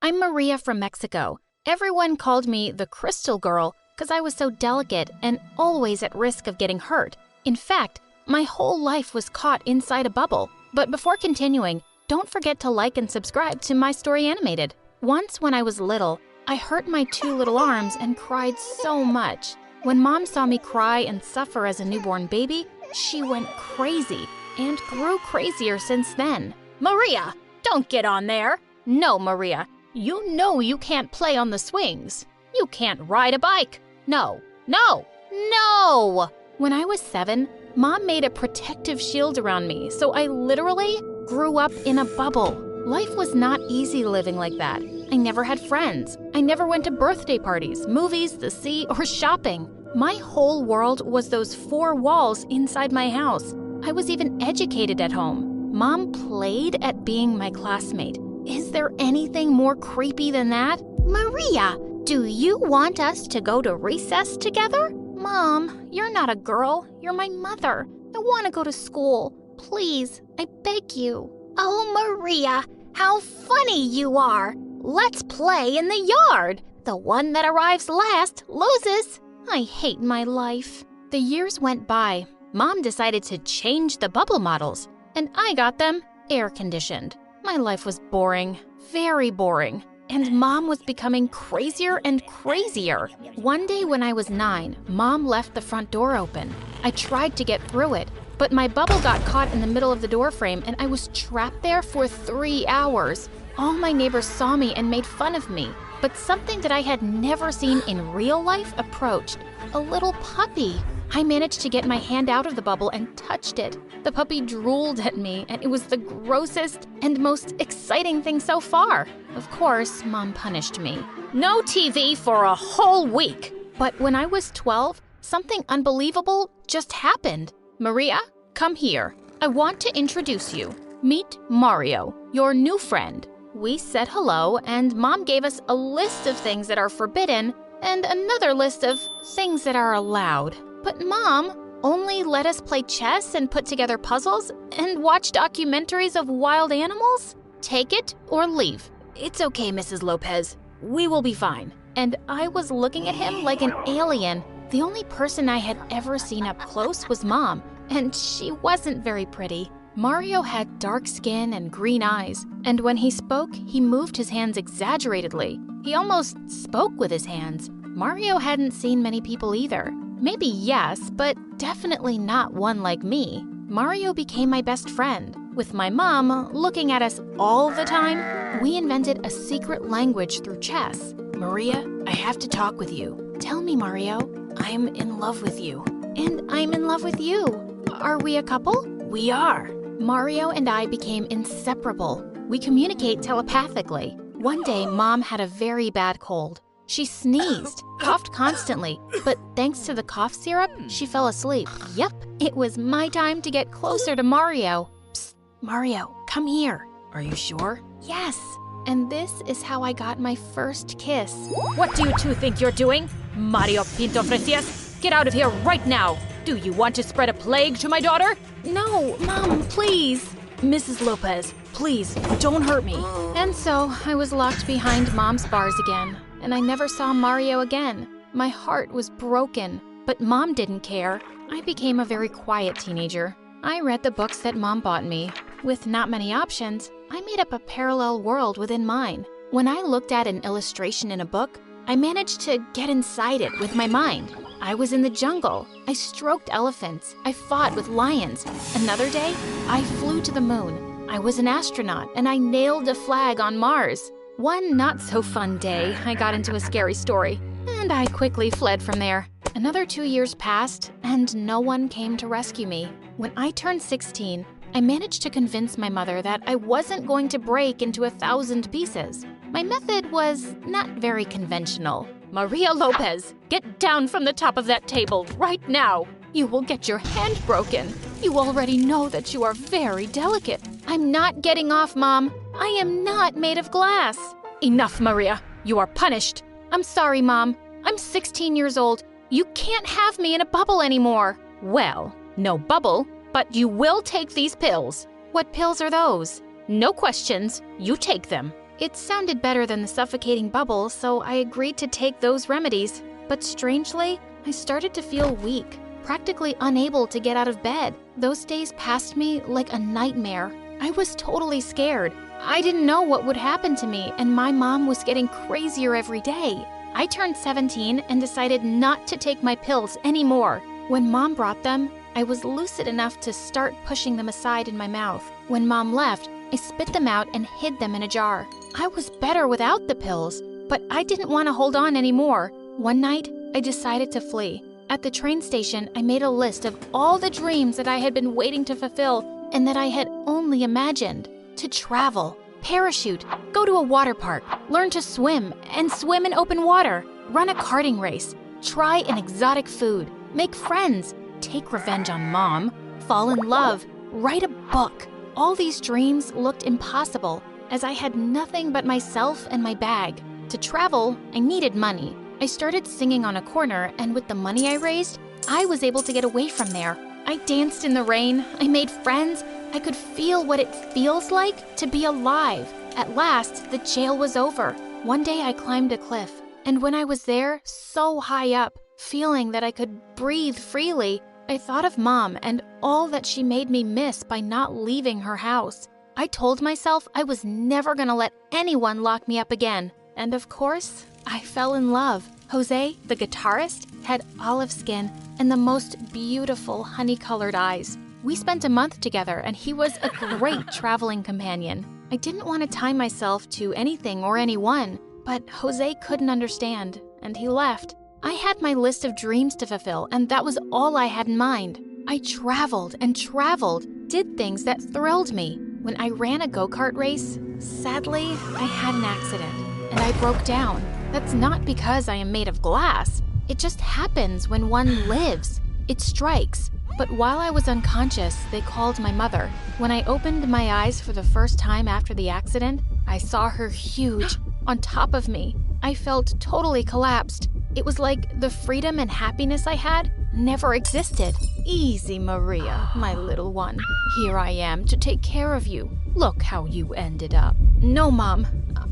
I'm Maria from Mexico. Everyone called me the Crystal Girl because I was so delicate and always at risk of getting hurt. In fact, my whole life was caught inside a bubble. But before continuing, don't forget to like and subscribe to My Story Animated. Once when I was little, I hurt my 2 little arms and cried so much. When Mom saw me cry and suffer as a newborn baby, she went crazy and grew crazier since then. Maria, don't get on there. No, Maria, you know you can't play on the swings. You can't ride a bike. No, no, no! When I was 7, Mom made a protective shield around me, so I literally grew up in a bubble. Life was not easy living like that. I never had friends. I never went to birthday parties, movies, the sea, or shopping. My whole world was those 4 walls inside my house. I was even educated at home. Mom played at being my classmate. Is there anything more creepy than that? Maria, do you want us to go to recess together? Mom, you're not a girl. You're my mother. I want to go to school. Please, I beg you. Oh, Maria, how funny you are. Let's play in the yard. The one that arrives last loses. I hate my life. The years went by. Mom decided to change the bubble models, and I got them air-conditioned. My life was boring, very boring, and Mom was becoming crazier and crazier. One day when I was 9, Mom left the front door open. I tried to get through it, but my bubble got caught in the middle of the door frame and I was trapped there for 3 hours. All my neighbors saw me and made fun of me, but something that I had never seen in real life approached. A little puppy. I managed to get my hand out of the bubble and touched it. The puppy drooled at me, and it was the grossest and most exciting thing so far. Of course, Mom punished me. No TV for a whole week! But when I was 12, something unbelievable just happened. Maria, come here. I want to introduce you. Meet Mario, your new friend. We said hello, and Mom gave us a list of things that are forbidden and another list of things that are allowed. But Mom only let us play chess and put together puzzles and watch documentaries of wild animals? Take it or leave. It's okay, Mrs. Lopez. We will be fine. And I was looking at him like an alien. The only person I had ever seen up close was Mom, and she wasn't very pretty. Mario had dark skin and green eyes, and when he spoke, he moved his hands exaggeratedly. He almost spoke with his hands. Mario hadn't seen many people either. Maybe yes, but definitely not one like me. Mario became my best friend. With my mom looking at us all the time, we invented a secret language through chess. Maria, I have to talk with you. Tell me, Mario, I'm in love with you. And I'm in love with you. Are we a couple? We are. Mario and I became inseparable. We communicate telepathically. One day, Mom had a very bad cold. She sneezed, coughed constantly, but thanks to the cough syrup, she fell asleep. Yep, it was my time to get closer to Mario. Psst, Mario, come here. Are you sure? Yes. And this is how I got my first kiss. What do you two think you're doing? Mario Pinto Fresias, get out of here right now. Do you want to spread a plague to my daughter? No, Mom, please. Mrs. Lopez, please, don't hurt me. And so I was locked behind Mom's bars again, and I never saw Mario again. My heart was broken, but Mom didn't care. I became a very quiet teenager. I read the books that Mom bought me. With not many options, I made up a parallel world within mine. When I looked at an illustration in a book, I managed to get inside it with my mind. I was in the jungle. I stroked elephants. I fought with lions. Another day, I flew to the moon. I was an astronaut, and I nailed a flag on Mars. One not-so-fun day, I got into a scary story, and I quickly fled from there. Another 2 years passed, and no one came to rescue me. When I turned 16, I managed to convince my mother that I wasn't going to break into 1,000 pieces. My method was not very conventional. Maria Lopez, get down from the top of that table right now. You will get your hand broken. You already know that you are very delicate. I'm not getting off, Mom. I am not made of glass. Enough, Maria. You are punished. I'm sorry, Mom. I'm 16 years old. You can't have me in a bubble anymore. Well, no bubble, but you will take these pills. What pills are those? No questions. You take them. It sounded better than the suffocating bubble, so I agreed to take those remedies. But strangely, I started to feel weak, practically unable to get out of bed. Those days passed me like a nightmare. I was totally scared. I didn't know what would happen to me, and my mom was getting crazier every day. I turned 17 and decided not to take my pills anymore. When Mom brought them, I was lucid enough to start pushing them aside in my mouth. When Mom left, I spit them out and hid them in a jar. I was better without the pills, but I didn't want to hold on anymore. One night, I decided to flee. At the train station, I made a list of all the dreams that I had been waiting to fulfill and that I had only imagined. To travel, parachute, go to a water park, learn to swim, and swim in open water, run a karting race, try an exotic food, make friends, take revenge on Mom, fall in love, write a book. All these dreams looked impossible, as I had nothing but myself and my bag. To travel, I needed money. I started singing on a corner, and with the money I raised, I was able to get away from there. I danced in the rain, I made friends, I could feel what it feels like to be alive. At last, the jail was over. One day I climbed a cliff, and when I was there, so high up, feeling that I could breathe freely, I thought of Mom and all that she made me miss by not leaving her house. I told myself I was never gonna let anyone lock me up again. And of course, I fell in love. Jose, the guitarist, had olive skin and the most beautiful honey-colored eyes. We spent a month together, and he was a great traveling companion. I didn't want to tie myself to anything or anyone, but Jose couldn't understand, and he left. I had my list of dreams to fulfill, and that was all I had in mind. I traveled and traveled, did things that thrilled me. When I ran a go-kart race, sadly, I had an accident, and I broke down. That's not because I am made of glass. It just happens when one lives. It strikes. But while I was unconscious, they called my mother. When I opened my eyes for the first time after the accident, I saw her huge, on top of me. I felt totally collapsed. It was like the freedom and happiness I had never existed. Easy, Maria, my little one. Here I am to take care of you. Look how you ended up. No, Mom.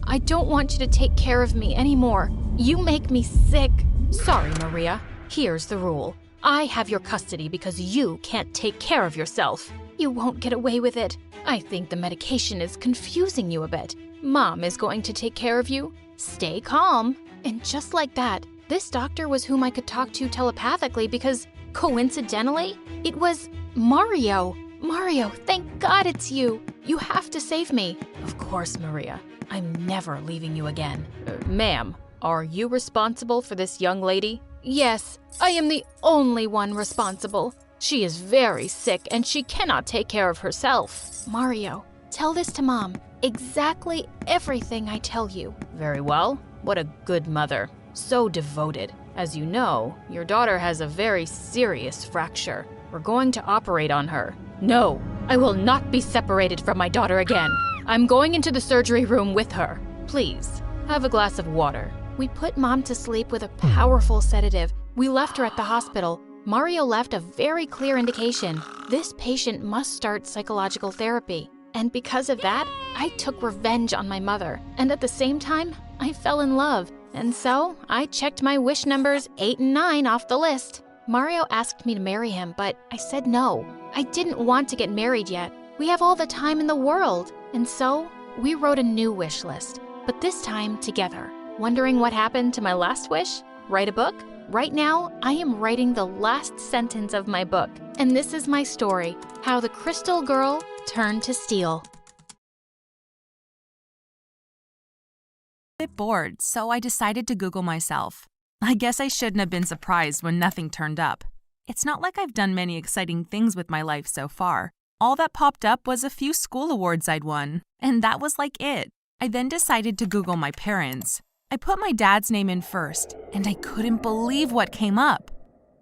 I don't want you to take care of me anymore. You make me sick. Sorry, Maria. Here's the rule. I have your custody because you can't take care of yourself. You won't get away with it. I think the medication is confusing you a bit. Mom is going to take care of you. Stay calm. And just like that, this doctor was whom I could talk to telepathically because, coincidentally, it was Mario. Mario, thank God it's you. You have to save me. Of course, Maria. I'm never leaving you again. Ma'am, are you responsible for this young lady? Yes, I am the only one responsible. She is very sick and she cannot take care of herself. Mario, tell this to Mom. Exactly everything I tell you. Very well. What a good mother. So devoted. As you know, your daughter has a very serious fracture. We're going to operate on her. No, I will not be separated from my daughter again. I'm going into the surgery room with her. Please, have a glass of water. We put Mom to sleep with a powerful sedative. We left her at the hospital. Mario left a very clear indication. This patient must start psychological therapy. And because of that, I took revenge on my mother. And at the same time, I fell in love. And so, I checked my wish numbers 8 and 9 off the list. Mario asked me to marry him, but I said no. I didn't want to get married yet. We have all the time in the world. And so, we wrote a new wish list, but this time together. Wondering what happened to my last wish? Write a book? Right now, I am writing the last sentence of my book, and this is my story, How the Crystal Girl Turned to Steel. Bit bored, so I decided to Google myself. I guess I shouldn't have been surprised when nothing turned up. It's not like I've done many exciting things with my life so far. All that popped up was a few school awards I'd won, and that was like it. I then decided to Google my parents. I put my dad's name in first, and I couldn't believe what came up.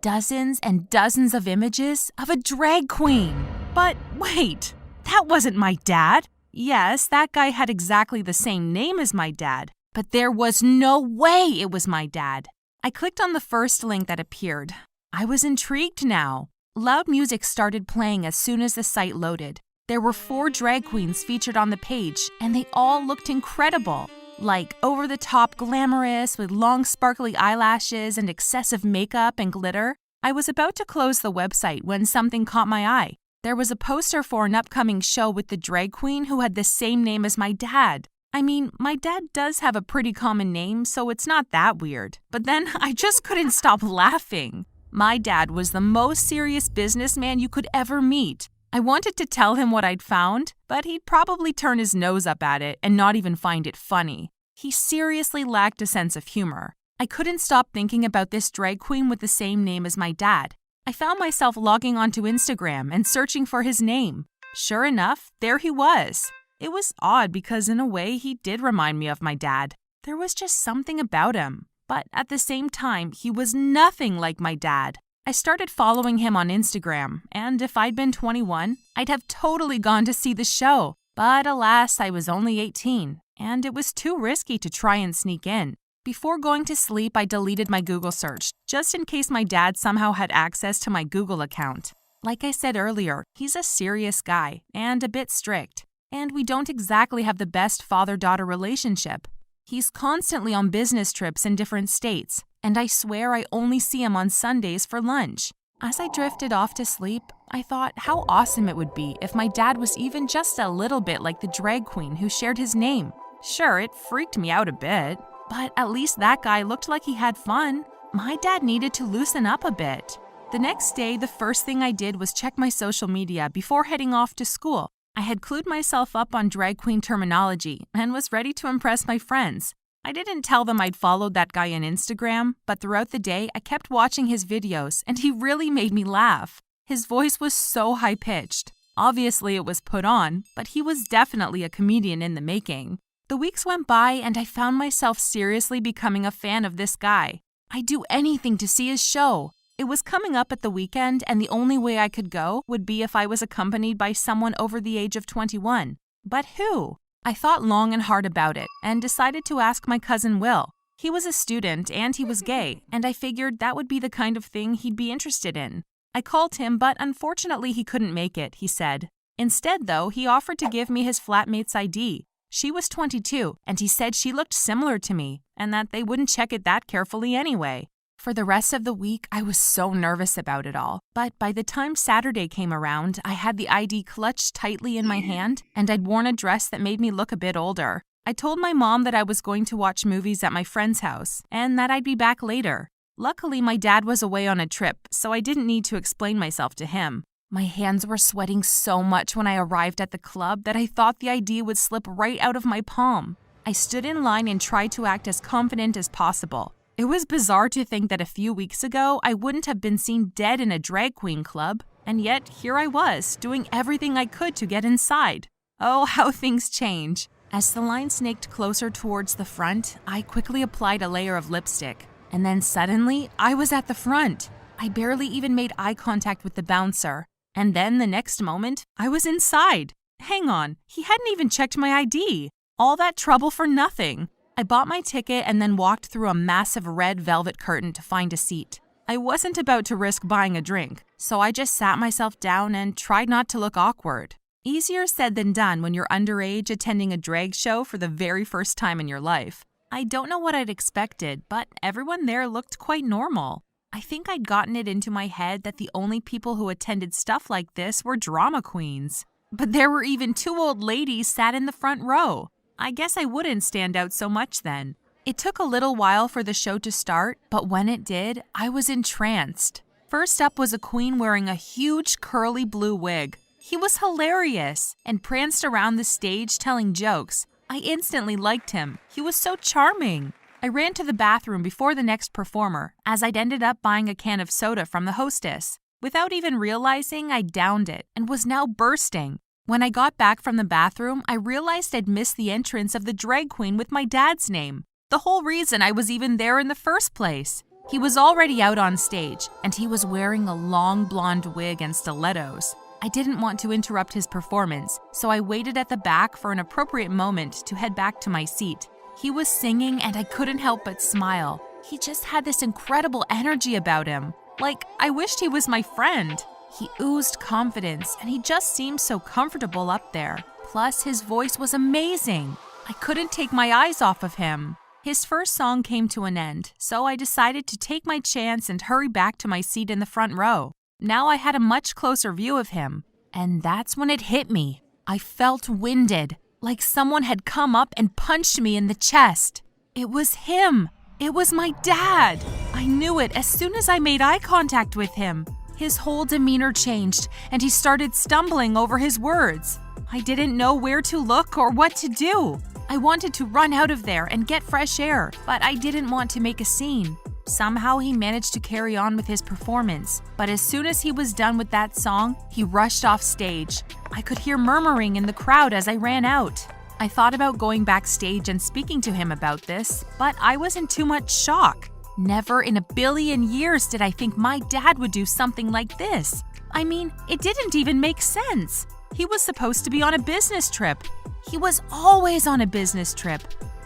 Dozens and dozens of images of a drag queen. But wait, that wasn't my dad. Yes, that guy had exactly the same name as my dad, but there was no way it was my dad. I clicked on the first link that appeared. I was intrigued now. Loud music started playing as soon as the site loaded. There were 4 drag queens featured on the page, and they all looked incredible. Like over-the-top glamorous with long sparkly eyelashes and excessive makeup and glitter. I was about to close the website when something caught my eye. There was a poster for an upcoming show with the drag queen who had the same name as my dad. I mean, my dad does have a pretty common name, so it's not that weird. But then I just couldn't stop laughing. My dad was the most serious businessman you could ever meet. I wanted to tell him what I'd found, but he'd probably turn his nose up at it and not even find it funny. He seriously lacked a sense of humor. I couldn't stop thinking about this drag queen with the same name as my dad. I found myself logging onto Instagram and searching for his name. Sure enough, there he was. It was odd because in a way he did remind me of my dad. There was just something about him. But at the same time, he was nothing like my dad. I started following him on Instagram, and if I'd been 21, I'd have totally gone to see the show. But alas, I was only 18, and it was too risky to try and sneak in. Before going to sleep, I deleted my Google search, just in case my dad somehow had access to my Google account. Like I said earlier, he's a serious guy, and a bit strict. And we don't exactly have the best father-daughter relationship. He's constantly on business trips in different states, and I swear I only see him on Sundays for lunch. As I drifted off to sleep, I thought how awesome it would be if my dad was even just a little bit like the drag queen who shared his name. Sure, it freaked me out a bit, but at least that guy looked like he had fun. My dad needed to loosen up a bit. The next day, the first thing I did was check my social media before heading off to school. I had clued myself up on drag queen terminology and was ready to impress my friends. I didn't tell them I'd followed that guy on Instagram, but throughout the day, I kept watching his videos, and he really made me laugh. His voice was so high-pitched. Obviously, it was put on, but he was definitely a comedian in the making. The weeks went by, and I found myself seriously becoming a fan of this guy. I'd do anything to see his show. It was coming up at the weekend, and the only way I could go would be if I was accompanied by someone over the age of 21. But who? I thought long and hard about it and decided to ask my cousin Will. He was a student and he was gay, and I figured that would be the kind of thing he'd be interested in. I called him, but unfortunately he couldn't make it, he said. Instead, though, he offered to give me his flatmate's ID. She was 22, and he said she looked similar to me, and that they wouldn't check it that carefully anyway. For the rest of the week, I was so nervous about it all. But by the time Saturday came around, I had the ID clutched tightly in my hand, and I'd worn a dress that made me look a bit older. I told my mom that I was going to watch movies at my friend's house, and that I'd be back later. Luckily, my dad was away on a trip, so I didn't need to explain myself to him. My hands were sweating so much when I arrived at the club that I thought the ID would slip right out of my palm. I stood in line and tried to act as confident as possible. It was bizarre to think that a few weeks ago, I wouldn't have been seen dead in a drag queen club, and yet here I was, doing everything I could to get inside. Oh, how things change. As the line snaked closer towards the front, I quickly applied a layer of lipstick, and then suddenly, I was at the front. I barely even made eye contact with the bouncer, and then the next moment, I was inside. Hang on, he hadn't even checked my ID. All that trouble for nothing. I bought my ticket and then walked through a massive red velvet curtain to find a seat. I wasn't about to risk buying a drink, so I just sat myself down and tried not to look awkward. Easier said than done when you're underage attending a drag show for the very first time in your life. I don't know what I'd expected, but everyone there looked quite normal. I think I'd gotten it into my head that the only people who attended stuff like this were drama queens. But there were even 2 old ladies sat in the front row. I guess I wouldn't stand out so much then. It took a little while for the show to start, but when it did, I was entranced. First up was a queen wearing a huge curly blue wig. He was hilarious and pranced around the stage telling jokes. I instantly liked him. He was so charming. I ran to the bathroom before the next performer, as I'd ended up buying a can of soda from the hostess. Without even realizing, I downed it and was now bursting. When I got back from the bathroom, I realized I'd missed the entrance of the drag queen with my dad's name. The whole reason I was even there in the first place. He was already out on stage, and he was wearing a long blonde wig and stilettos. I didn't want to interrupt his performance, so I waited at the back for an appropriate moment to head back to my seat. He was singing, and I couldn't help but smile. He just had this incredible energy about him. Like, I wished he was my friend. He oozed confidence, and he just seemed so comfortable up there. Plus, his voice was amazing. I couldn't take my eyes off of him. His first song came to an end, so I decided to take my chance and hurry back to my seat in the front row. Now I had a much closer view of him. And that's when it hit me. I felt winded, like someone had come up and punched me in the chest. It was him. It was my dad. I knew it as soon as I made eye contact with him. His whole demeanor changed, and he started stumbling over his words. I didn't know where to look or what to do. I wanted to run out of there and get fresh air, but I didn't want to make a scene. Somehow he managed to carry on with his performance, but as soon as he was done with that song, he rushed off stage. I could hear murmuring in the crowd as I ran out. I thought about going backstage and speaking to him about this, but I was in too much shock. Never in a billion years did I think my dad would do something like this. I mean, it didn't even make sense. He was supposed to be on a business trip. He was always on a business trip.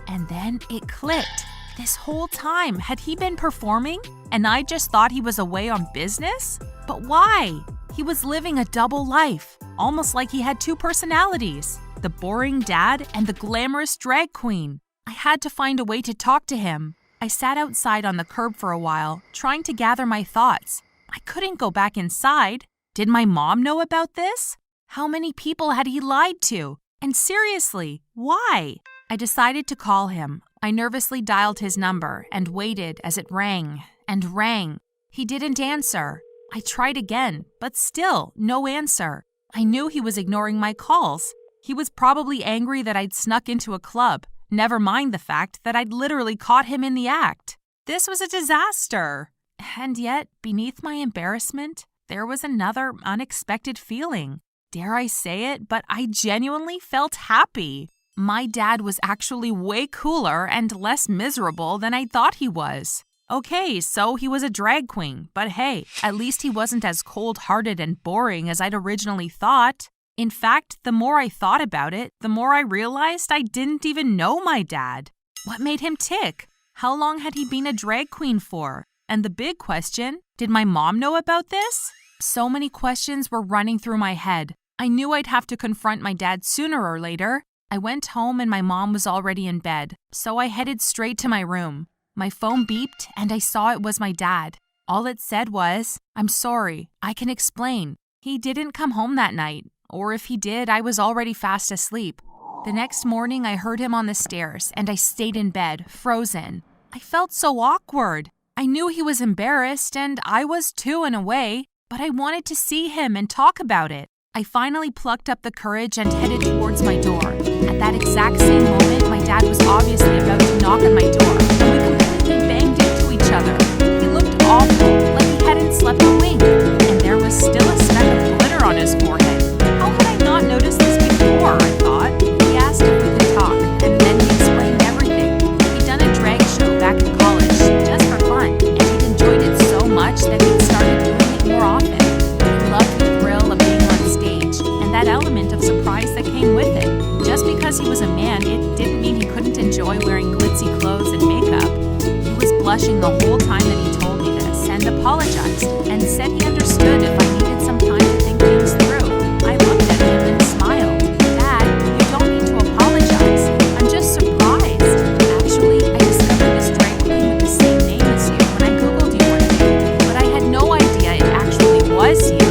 And then it clicked. This whole time, had he been performing? And I just thought he was away on business? But why? He was living a double life, almost like he had two personalities, the boring dad and the glamorous drag queen. I had to find a way to talk to him. I sat outside on the curb for a while, trying to gather my thoughts. I couldn't go back inside. Did my mom know about this? How many people had he lied to? And seriously, why? I decided to call him. I nervously dialed his number and waited as it rang and rang. He didn't answer. I tried again, but still no answer. I knew he was ignoring my calls. He was probably angry that I'd snuck into a club, never mind the fact that I'd literally caught him in the act. This was a disaster. And yet, beneath my embarrassment, there was another unexpected feeling. Dare I say it, but I genuinely felt happy. My dad was actually way cooler and less miserable than I thought he was. Okay, so he was a drag queen, but hey, at least he wasn't as cold-hearted and boring as I'd originally thought. In fact, the more I thought about it, the more I realized I didn't even know my dad. What made him tick? How long had he been a drag queen for? And the big question, did my mom know about this? So many questions were running through my head. I knew I'd have to confront my dad sooner or later. I went home and my mom was already in bed, so I headed straight to my room. My phone beeped and I saw it was my dad. All it said was, "I'm sorry, I can explain. He didn't come home that night, or if he did, I was already fast asleep." The next morning, I heard him on the stairs and I stayed in bed, frozen. I felt so awkward. I knew he was embarrassed and I was too in a way, but I wanted to see him and talk about it. I finally plucked up the courage and headed towards my door. At that exact same moment, my dad was obviously about to knock on my door, and we completely banged into each other. He looked awful, like he hadn't slept a wink, and there was still a speck of glitter on his forehead. How had I not noticed this before, I thought? He asked if we could talk, and then he explained everything. He'd done a drag show back in college, just for fun, and he'd enjoyed it so much that he'd started doing it more often. He loved the thrill of being on stage, and that element of surprise that came with it. Just because he was a man, it didn't mean he couldn't enjoy wearing glitzy clothes and makeup. He was blushing the whole time that he told me this and apologized and said he understood if I needed some time to think things through. I looked at him and smiled. "Dad, you don't need to apologize. I'm just surprised. Actually, I discovered this drag queen with the same name as you when I Googled you one day, but I had no idea it actually was you.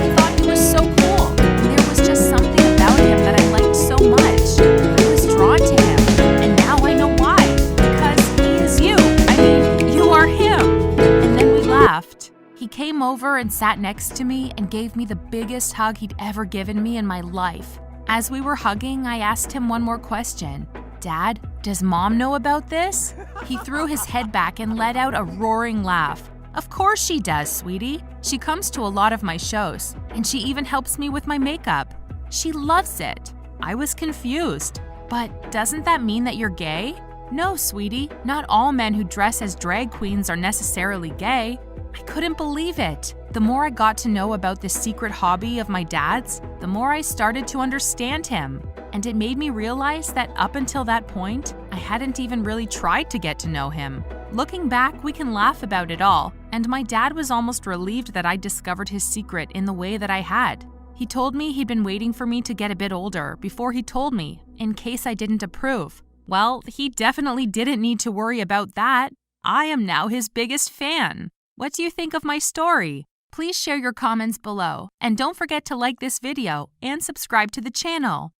I thought he was so cool. There was just something about him that I liked so much. I was drawn to him, and now I know why. Because he is you. I mean, you are him." And then we laughed. He came over and sat next to me and gave me the biggest hug he'd ever given me in my life. As we were hugging, I asked him one more question. "Dad, does Mom know about this?" He threw his head back and let out a roaring laugh. "Of course she does, sweetie. She comes to a lot of my shows, and she even helps me with my makeup. She loves it." I was confused. "But doesn't that mean that you're gay?" "No, sweetie. Not all men who dress as drag queens are necessarily gay." I couldn't believe it. The more I got to know about this secret hobby of my dad's, the more I started to understand him. And it made me realize that up until that point, I hadn't even really tried to get to know him. Looking back, we can laugh about it all, and my dad was almost relieved that I discovered his secret in the way that I had. He told me he'd been waiting for me to get a bit older before he told me, in case I didn't approve. Well, he definitely didn't need to worry about that. I am now his biggest fan. What do you think of my story? Please share your comments below, and don't forget to like this video and subscribe to the channel.